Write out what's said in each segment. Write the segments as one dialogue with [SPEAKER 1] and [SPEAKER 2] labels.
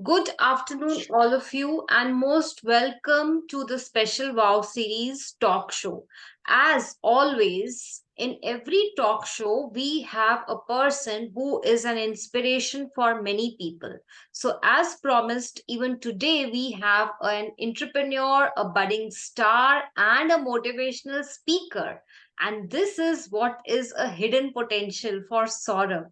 [SPEAKER 1] Good afternoon, all of you, and most welcome to the special Wow series talk show. As always, in every talk show, we have a person who is an inspiration for many people. So, as promised, even today, we have an entrepreneur, a budding star, and a motivational speaker. And this is what is a hidden potential for Saurab.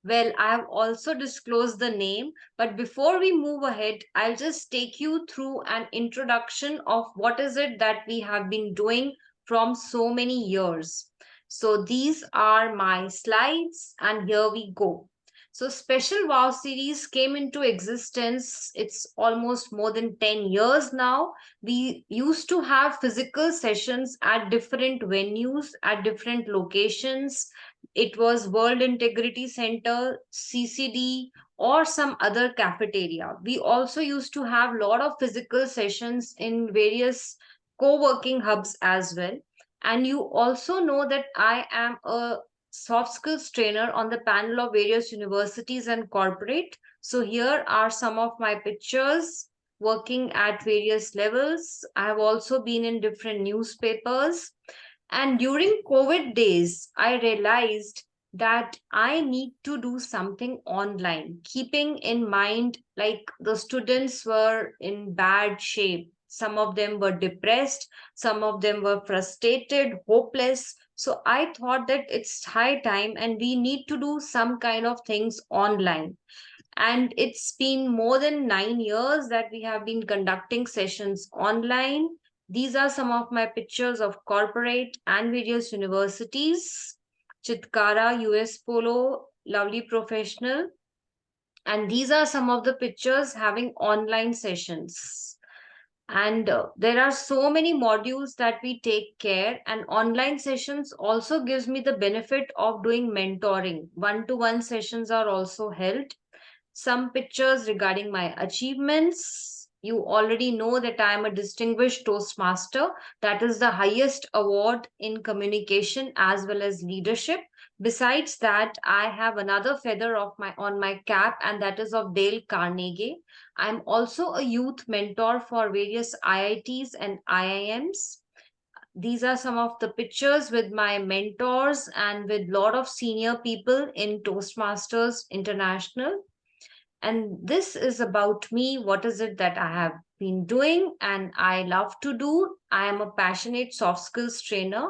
[SPEAKER 1] Well, I have also disclosed the name, but before we move ahead, I'll just take you through an introduction of what is it that we have been doing from so many years. So these are my slides, and here we go. So Special Wow series came into existence. It's almost more than 10 years now. We used to have physical sessions at different venues, at different locations. It was World Integrity Center, CCD, or some other cafeteria. We also used to have a lot of physical sessions in various co-working hubs as well. And you also know that I am a soft skills trainer on the panel of various universities and corporate. So here are some of my pictures working at various levels. I have also been in different newspapers. And during COVID days, I realized that I need to do something online, keeping in mind like the students were in bad shape. Some of them were depressed, some of them were frustrated, hopeless. So I thought that it's high time and we need to do some kind of things online. And it's been more than 9 years that we have been conducting sessions online. These are some of my pictures of corporate and various universities. Chitkara, US Polo, lovely professional. And these are some of the pictures having online sessions. And there are so many modules that we take care, and online sessions also gives me the benefit of doing mentoring. One-to-one sessions are also held. Some pictures regarding my achievements. You already know that I am a distinguished Toastmaster. That is the highest award in communication as well as leadership. Besides that, I have another feather of my on my cap, and that is of Dale Carnegie. I'm also a youth mentor for various IITs and IIMs. These are some of the pictures with my mentors and with a lot of senior people in Toastmasters International. And this is about me. What is it that I have been doing and I love to do? I am a passionate soft skills trainer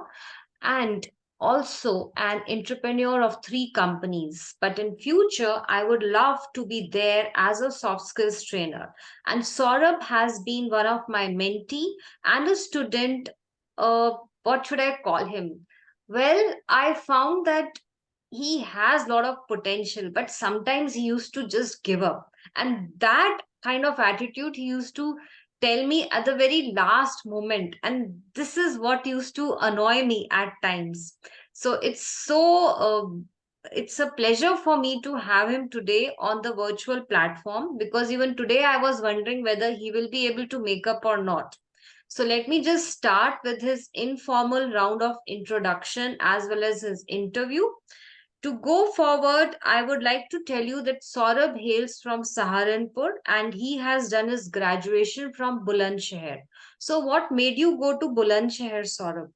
[SPEAKER 1] and also an entrepreneur of three companies. But in future, I would love to be there as a soft skills trainer. And Saurabh has been one of my mentee and a student. What should I call him? Well, I found that he has a lot of potential, but sometimes he used to just give up. And that kind of attitude he used to tell me at the very last moment. And this is what used to annoy me at times. So it's a pleasure for me to have him today on the virtual platform, because even today I was wondering whether he will be able to make up or not. So let me just start with his informal round of introduction as well as his interview. To go forward, I would like to tell you that Saurabh hails from Saharanpur and he has done his graduation from Bulandshahr. So, what made you go to Bulandshahr, Saurabh?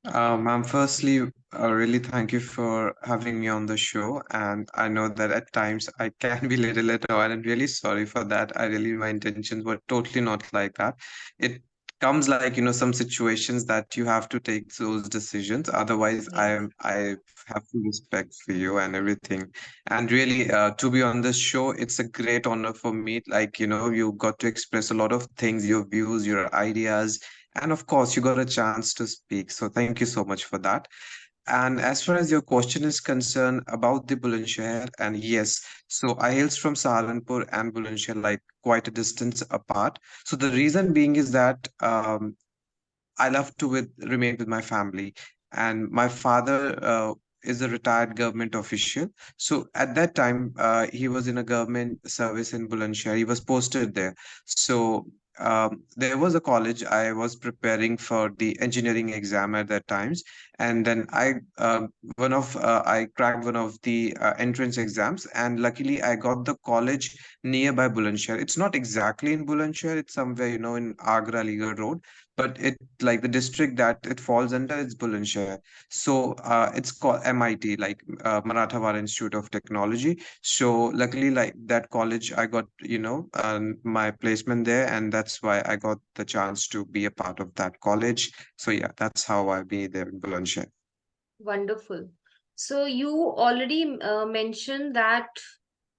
[SPEAKER 2] Ma'am, firstly, really thank you for having me on the show. And I know that at times I can be little annoyed. I'm really sorry for that. My intentions were totally not like that. It comes like, some situations that you have to take those decisions. Otherwise,
[SPEAKER 1] Yes.
[SPEAKER 2] I have full respect for you and everything. And really, to be on this show, it's a great honor for me. Like, you got to express a lot of things, your views, your ideas, and of course, you got a chance to speak. So thank you so much for that. And as far as your question is concerned about the Bulandshahr, and yes, so I hails from Saharanpur and Bulandshahr like quite a distance apart. So the reason being is that I love to remain with my family, and my father is a retired government official. So at that time, he was in a government service in Bulandshahr. He was posted there. So there was a college. I was preparing for the engineering exam at that times, And then I cracked one of the entrance exams, and luckily I got the college nearby Bulandshahr. It's not exactly in Bulandshahr, it's somewhere, in Agra Aligarh Road, but it like the district that it falls under is Bulandshahr. So it's called MIT, like Marathawada Institute of Technology. So luckily, like that college, I got, my placement there, and that's why I got the chance to be a part of that college. So yeah, that's how I be there in Bulandshahr.
[SPEAKER 1] Wonderful. So you already mentioned that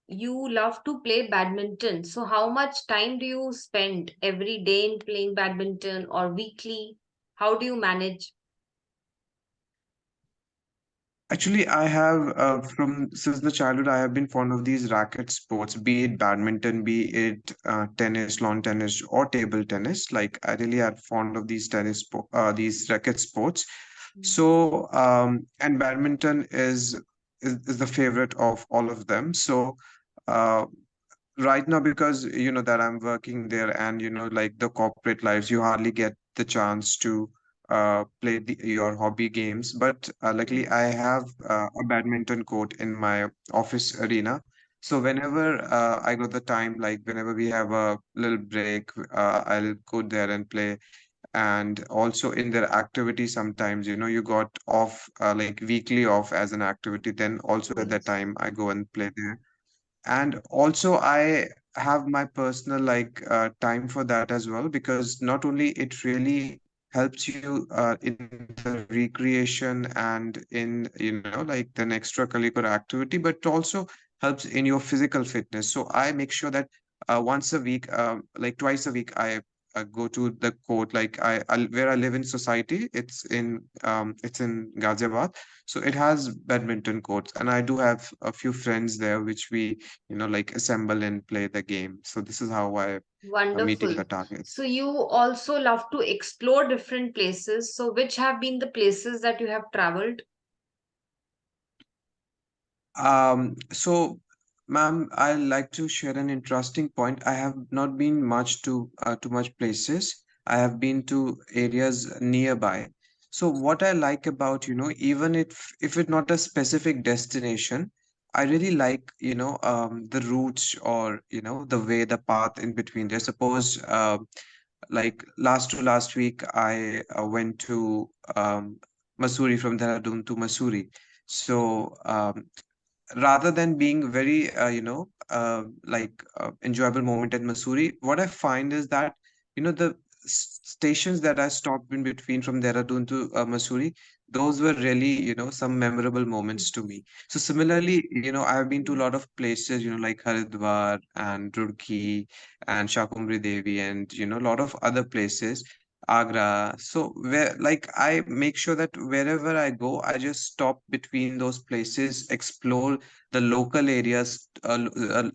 [SPEAKER 1] you love to play badminton. So how much time do you spend every day in playing badminton or weekly? How do you manage?
[SPEAKER 2] Actually, I have from since the childhood, I have been fond of these racket sports, be it badminton, be it tennis, lawn tennis, or table tennis. Like I really are fond of these racket sports. So, and badminton is the favorite of all of them. So, uh, right now, because that I'm working there, and like the corporate lives, you hardly get the chance to play your hobby games. But luckily I
[SPEAKER 1] Yes.
[SPEAKER 2] have a badminton court in my office arena. So whenever I got the time, like whenever we have a little break, I'll go there and play. And also in their activity, sometimes you got off, like weekly off as an activity, then also at that
[SPEAKER 1] Yes.
[SPEAKER 2] time I go and play there. And also I have my personal like time for that as well, because not only it really helps you in the recreation and in like an extracurricular activity, but also helps in your physical fitness. So I make sure that once a week, like twice a week, I go to the court. Like where I live in society, it's in Ghaziabad. So it has badminton courts, and I do have a few friends there which we like assemble and play the game. So this is how I am meeting
[SPEAKER 1] Wonderful.
[SPEAKER 2] the targets.
[SPEAKER 1] So you also love to explore different places. So which have been the places that you have traveled?
[SPEAKER 2] So, ma'am, I like to share an interesting point. I have not been much to much places. I have been to areas nearby. So what I like about, even if it's not a specific destination, I really like, the routes, or, the way, the path in between there. Suppose, like last week, I went to Missouri, from Dehradun to Missouri. So rather than being very like enjoyable moment at Missouri, what I find is that the stations that I stopped in between from Dehradun to Missouri, those were really some memorable moments to me. So similarly, I have been to a lot of places, like Haridwar and Roorkee and Shakumri Devi, and a lot of other places, Agra. So where, like, I make sure that wherever I go, I just stop between those places, explore the local areas,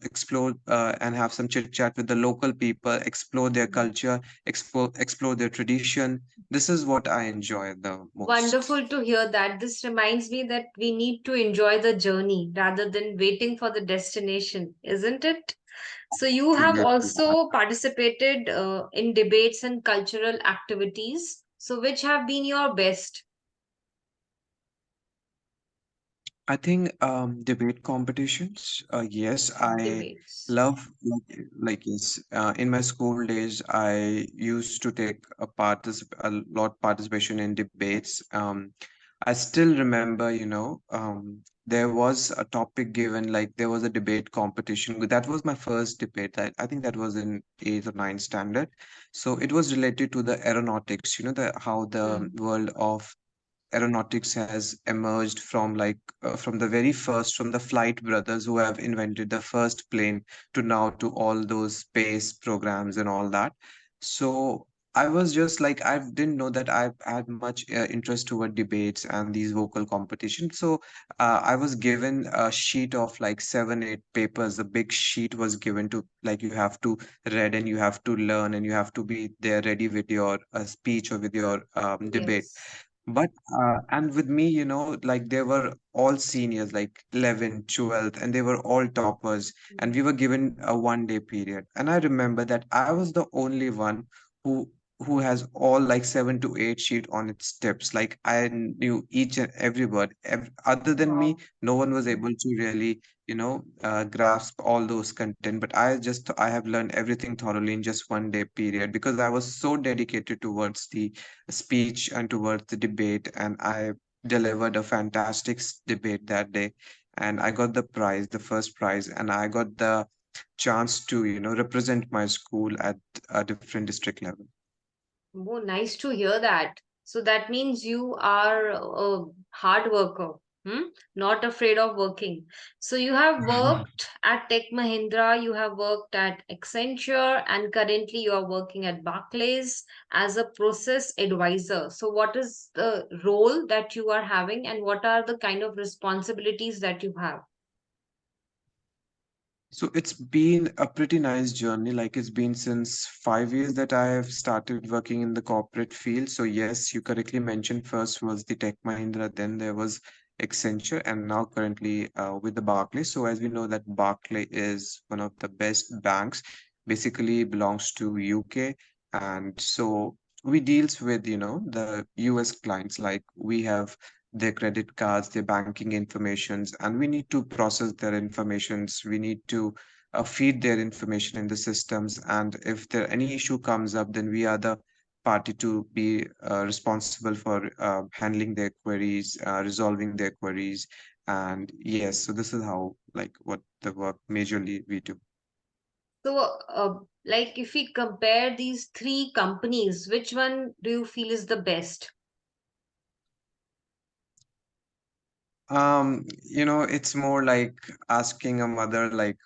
[SPEAKER 2] explore and have some chit chat with the local people, explore their culture, explore their tradition. This is what I enjoy the most.
[SPEAKER 1] Wonderful to hear that. This reminds me that we need to enjoy the journey rather than waiting for the destination, isn't it? So, you have
[SPEAKER 2] Absolutely.
[SPEAKER 1] also participated in debates and cultural activities. So, which have been your best
[SPEAKER 2] I think debate competitions. Yes, I
[SPEAKER 1] debates?
[SPEAKER 2] love yes. In my school days, I used to take a lot participation in debates. I still remember, there was a topic given, like there was a debate competition. That was my first debate. I think that was in eighth or ninth standard. So it was related to the aeronautics. The how the
[SPEAKER 1] Hmm.
[SPEAKER 2] world of aeronautics has emerged from, like from the very first, from the flight brothers who have invented the first plane, to now to all those space programs and all that. So I was just like, I didn't know that I had much interest toward debates and these vocal competitions. So I was given a sheet of like 7 8 papers. The big sheet was given to, like, you have to read and you have to learn and you have to be there ready with your speech or with your debate.
[SPEAKER 1] Yes.
[SPEAKER 2] But and with me, like they were all seniors, like 11th, 12th, and they were all toppers. And we were given a 1 day period. And I remember that I was the only one who who has all like 7 to 8 sheet on its tips. Like I knew each and every word. Other than me,
[SPEAKER 1] Wow.
[SPEAKER 2] no one was able to really, grasp all those content. But I have learned everything thoroughly in just 1 day period because I was so dedicated towards the speech and towards the debate, and I delivered a fantastic debate that day. And I got the prize, the first prize, and I got the chance to, represent my school at a different district level.
[SPEAKER 1] Oh, nice to hear that. So that means you are a hard worker, hmm? Not afraid of working. So you have worked at Tech Mahindra, you have worked at Accenture, and currently you are working at Barclays as a process advisor. So what is the role that you are having, and what are the kind of responsibilities that you have?
[SPEAKER 2] So it's been a pretty nice journey. Like it's been since 5 years that I have started working in the corporate field. So yes, you correctly mentioned first was the Tech Mahindra, then there was Accenture, and now currently with the Barclays. So as we know that Barclay is one of the best banks, basically belongs to UK, and so we deals with the US clients. Like we have their credit cards, their banking informations, and we need to process their informations. We need to feed their information in the systems. And if there any issue comes up, then we are the party to be responsible for handling their queries, resolving their queries. And yes, so this is how like what the work majorly we do.
[SPEAKER 1] So, like if we compare these three companies, which one do you feel is the best?
[SPEAKER 2] It's more like asking a mother, like,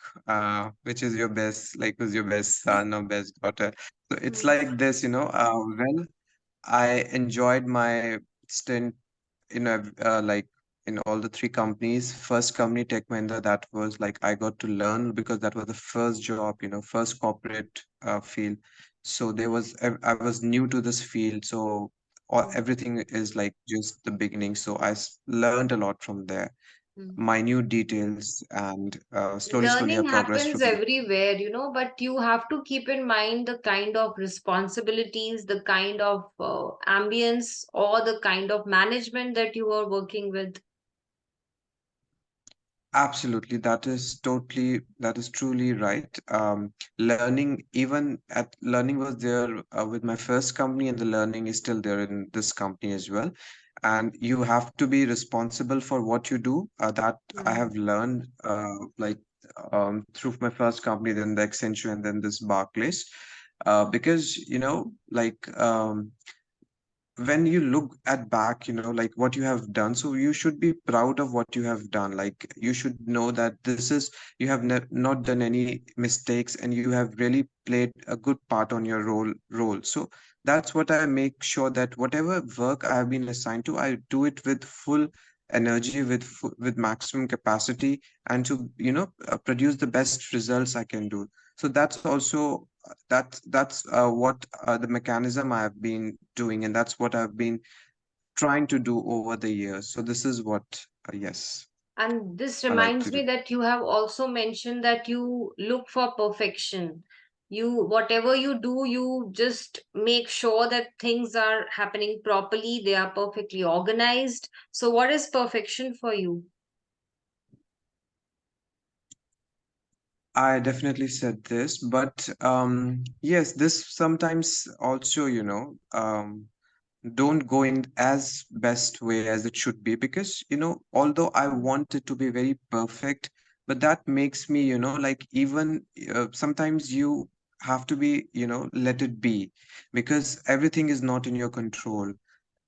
[SPEAKER 2] which is your best, like, who's your best son or best daughter. So it's
[SPEAKER 1] Hmm.
[SPEAKER 2] like this, well, I enjoyed my stint like in all the three companies. First company, Tech Mahindra, that was like I got to learn because that was the first job, first corporate field. So I was new to this field, so everything is like just the beginning. So learned a lot from there,
[SPEAKER 1] Hmm.
[SPEAKER 2] minute details, and slowly I
[SPEAKER 1] Learning
[SPEAKER 2] progressed
[SPEAKER 1] happens
[SPEAKER 2] from there.
[SPEAKER 1] everywhere, but you have to keep in mind the kind of responsibilities, the kind of ambience, or the kind of management that you are working with.
[SPEAKER 2] Absolutely, that is truly right. Learning, even at learning was there with my first company, and the learning is still there in this company as well. And you have to be responsible for what you do. That I
[SPEAKER 1] Hmm.
[SPEAKER 2] have learned, through my first company, then the Accenture, and then this Barclays. Because when you look at back, like what you have done, so you should be proud of what you have done. Like you should know that this is you have not done any mistakes, and you have really played a good part on your role. So that's what I make sure that whatever work I have been assigned to, I do it with full energy, with maximum capacity, and to produce the best results I can do. So that's also that's what the mechanism I have been doing, and that's what I've been trying to do over the years. So this is what, yes,
[SPEAKER 1] And this
[SPEAKER 2] I like
[SPEAKER 1] reminds
[SPEAKER 2] to
[SPEAKER 1] me
[SPEAKER 2] do.
[SPEAKER 1] that you have also mentioned that you look for perfection. Whatever you do, you just make sure that things are happening properly, they are perfectly organized. So, what is perfection for you?
[SPEAKER 2] I definitely said this, but yes, this sometimes also, don't go in as best way as it should be, because although I want it to be very perfect, but that makes me like even sometimes you have to be let it be, because everything is not in your control.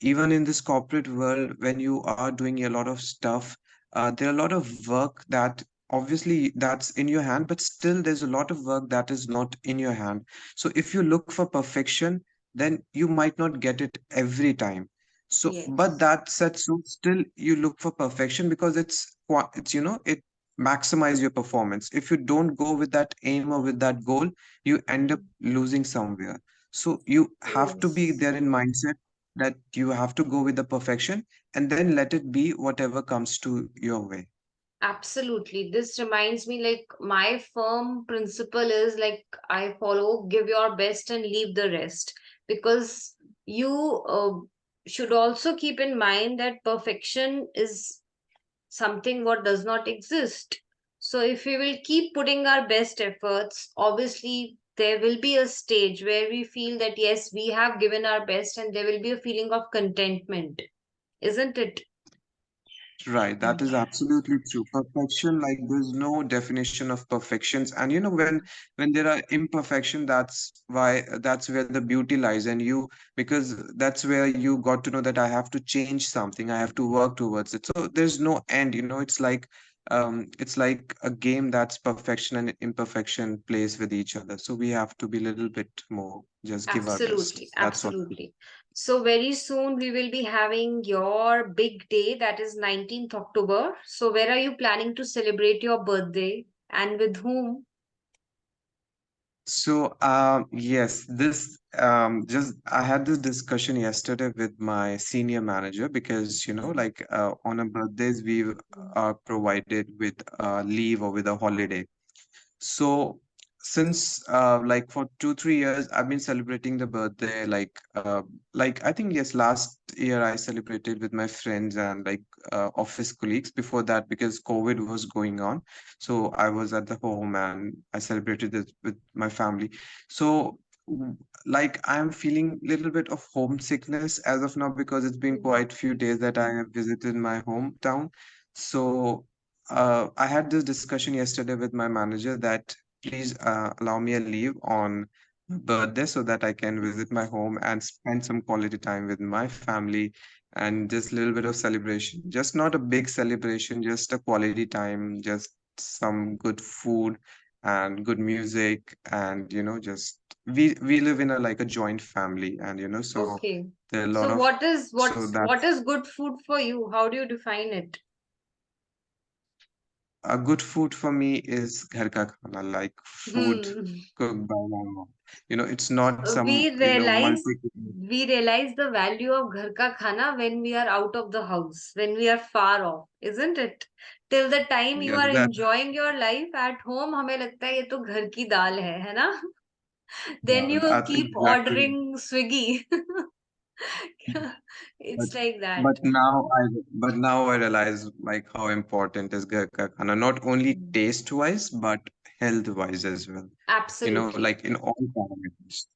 [SPEAKER 2] Even in this corporate world, when you are doing a lot of stuff, there are a lot of work that obviously that's in your hand, but still there's a lot of work that is not in your hand. So if you look for perfection, then you might not get it every time. So but
[SPEAKER 1] Yes.
[SPEAKER 2] that said, so still you look for perfection because it's it maximize your performance. If you don't go with that aim or with that goal, you end up losing somewhere. So you have to be
[SPEAKER 1] Yes.
[SPEAKER 2] there in mindset that you have to go with the perfection, and then let it be whatever comes to your way.
[SPEAKER 1] Absolutely. This reminds me like my firm principle is like I follow give your best and leave the rest. because you should also keep in mind that perfection is something what does not exist. So if we will keep putting our best efforts, obviously there will be a stage where we feel that yes, we have given our best, and there will be a feeling of contentment, isn't it?
[SPEAKER 2] Right, that is absolutely true. Perfection, like there's no definition of perfections. And when there are imperfection, that's where the beauty lies. And because that's where you got to know that I have to change something, I have to work towards it. So there's no end, it's like a game that's perfection and imperfection plays with each other. So we have to be a little bit more, just give our best.
[SPEAKER 1] Absolutely,
[SPEAKER 2] That's all.
[SPEAKER 1] absolutely. So very soon we will be having your big day, that is 19th October. So where are you planning to celebrate your birthday and with whom?
[SPEAKER 2] So, yes, this just I had this discussion yesterday with my senior manager because, on our birthdays we are provided with leave or with a holiday. So since like for 2, 3 years, I've been celebrating the birthday like I think yes, last year I celebrated with my friends and office colleagues. Before that, because COVID was going on, so I was at the home and I celebrated this with my family. So like I'm feeling a little bit of homesickness as of now because it's been quite few days that I have visited my hometown. So I had this discussion yesterday with my manager that please allow me a leave on my birthday so that I can visit my home and spend some quality time with my family and just a little bit of celebration. Just not a big celebration, just a quality time, just some good food and good music and just we live in a like a joint family and so
[SPEAKER 1] Okay.
[SPEAKER 2] there are a lot
[SPEAKER 1] So
[SPEAKER 2] of so
[SPEAKER 1] what
[SPEAKER 2] that's
[SPEAKER 1] is good food for you? How do you define it?
[SPEAKER 2] a good food for me is ghar ka khana, like food
[SPEAKER 1] Hmm.
[SPEAKER 2] cooked by my mom. It's not
[SPEAKER 1] So
[SPEAKER 2] some, multi.
[SPEAKER 1] we realize the value of ghar ka khana when we are out of the house, when we are far off, isn't it? Till the time you
[SPEAKER 2] Yes,
[SPEAKER 1] are
[SPEAKER 2] that,
[SPEAKER 1] enjoying your life at home, हमें लगता है ये तो घर की दाल है ना? Then you
[SPEAKER 2] that's
[SPEAKER 1] keep
[SPEAKER 2] exactly.
[SPEAKER 1] ordering Swiggy.
[SPEAKER 2] But
[SPEAKER 1] It's like that.
[SPEAKER 2] but now I realize like how important is ghar ka khana, not only
[SPEAKER 1] Mm.
[SPEAKER 2] taste wise, but health wise as well.
[SPEAKER 1] Absolutely.
[SPEAKER 2] Like in all parameters.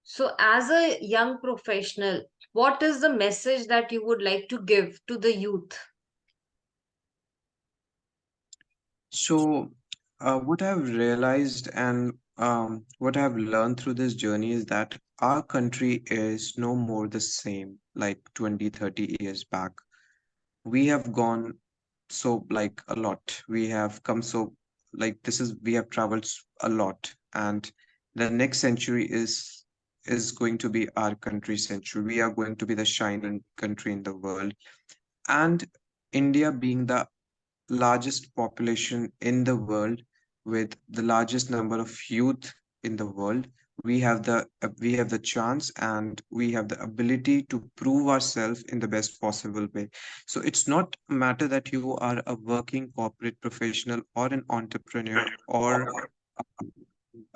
[SPEAKER 1] So, as a young professional, what is the message that you would like to give to the youth?
[SPEAKER 2] So, what I've realized and what I've learned through this journey is that our country is no more the same like 20, 30 years back. We have gone so like a lot. We have come so like we have traveled a lot, and the next century is going to be our country's century. We are going to be the shining country in the world, and India being the largest population in the world with the largest number of youth in the world, we have the chance and we have the ability to prove ourselves in the best possible way. So it's not a matter that you are a working corporate professional or an entrepreneur or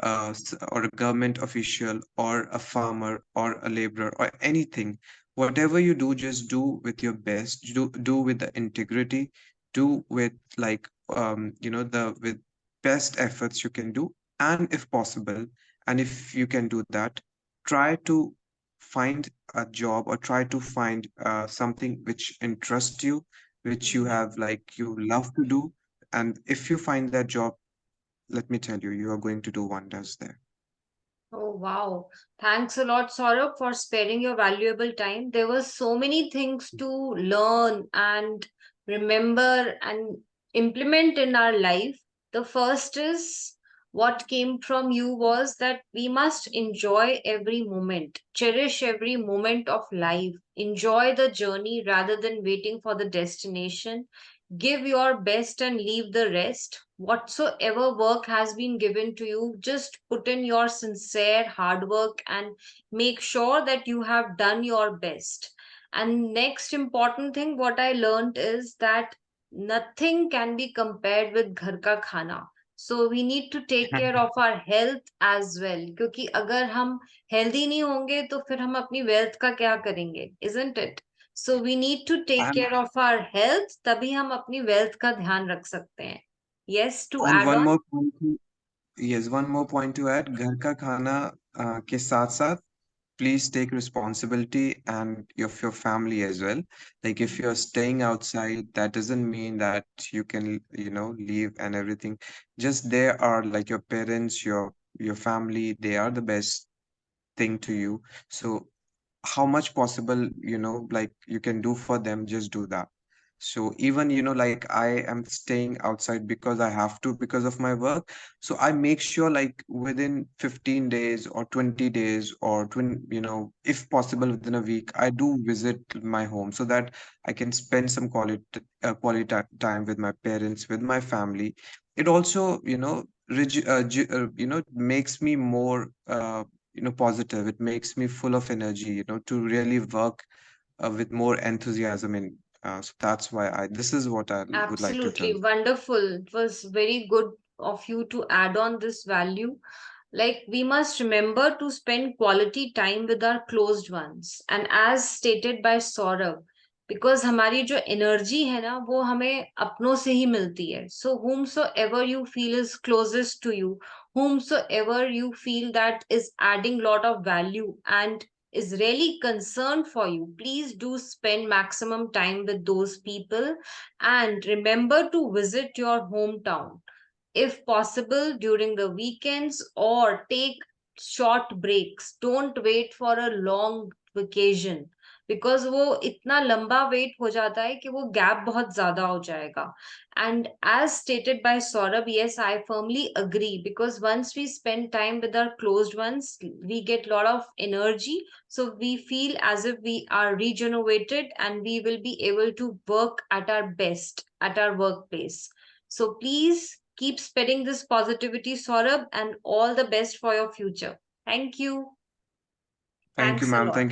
[SPEAKER 2] or a government official or a farmer or a laborer or anything. Whatever you do, just do with your best. Do with the integrity. Do with the with best efforts you can do. And if possible, and if you can do that, try to find a job or try to find something which interests you, which you have like you love to do. And if you find that job, let me tell you, you are going to do wonders there.
[SPEAKER 1] Oh, wow. Thanks a lot, Saurabh, for sparing your valuable time. There were so many things to learn and remember and implement in our life. The first is what came from you was that we must enjoy every moment, cherish every moment of life, enjoy the journey rather than waiting for the destination. Give your best and leave the rest. Whatsoever work has been given to you, just put in your sincere hard work and make sure that you have done your best. And next important thing, what I learned is that nothing can be compared with ghar ka khana. So we need to take care of our health as well, क्योंकि अगर हम healthy नहीं होंगे तो फिर हम अपनी wealth का क्या करेंगे, isn't it? So we need to take
[SPEAKER 2] And
[SPEAKER 1] care of our health, तभी हम अपनी wealth का ध्यान रख सकते हैं. Yes, to
[SPEAKER 2] and
[SPEAKER 1] add
[SPEAKER 2] one
[SPEAKER 1] on.
[SPEAKER 2] more point to, yes, one more point to add, घर का खाना के साथ साथ please take responsibility and of your family as well. Like if you're staying outside, that doesn't mean that you can, leave and everything. Just they are like your parents, your family, they are the best thing to you. So how much possible, like you can do for them, just do that. So even, like I am staying outside because I have to because of my work. So I make sure like within 15 days or 20 days or if possible within a week, I do visit my home so that I can spend some time with my parents, with my family. It also, makes me more positive. It makes me full of energy, to really work with more enthusiasm. So that's why this is what I would like to tell.
[SPEAKER 1] Absolutely wonderful. It was very good of you to add on this value. Like, we must remember to spend quality time with our closed ones. And as stated by Saurabh, because हमारी जो energy है ना, वो हमें अपनों से ही मिलती है. So whomsoever you feel is closest to you, whomsoever you feel that is adding lot of value and is really concerned for you, please do spend maximum time with those people, and remember to visit your hometown if possible during the weekends, or take short breaks. Don't wait for a long vacation, because वो इतना लंबा wait हो जाता है कि वो gap बहुत ज्यादा हो जाएगा. And as stated by Saurabh, yes, I firmly agree, because once we spend time with our closed ones, we get a lot of energy, so we feel as if we are regenerated and we will be able to work at our best at our workplace. So please keep spreading this positivity, Saurabh, and all the best for your future. Thank you.
[SPEAKER 2] Thank you,
[SPEAKER 1] Thanks a
[SPEAKER 2] ma'am.
[SPEAKER 1] lot.
[SPEAKER 2] Thank you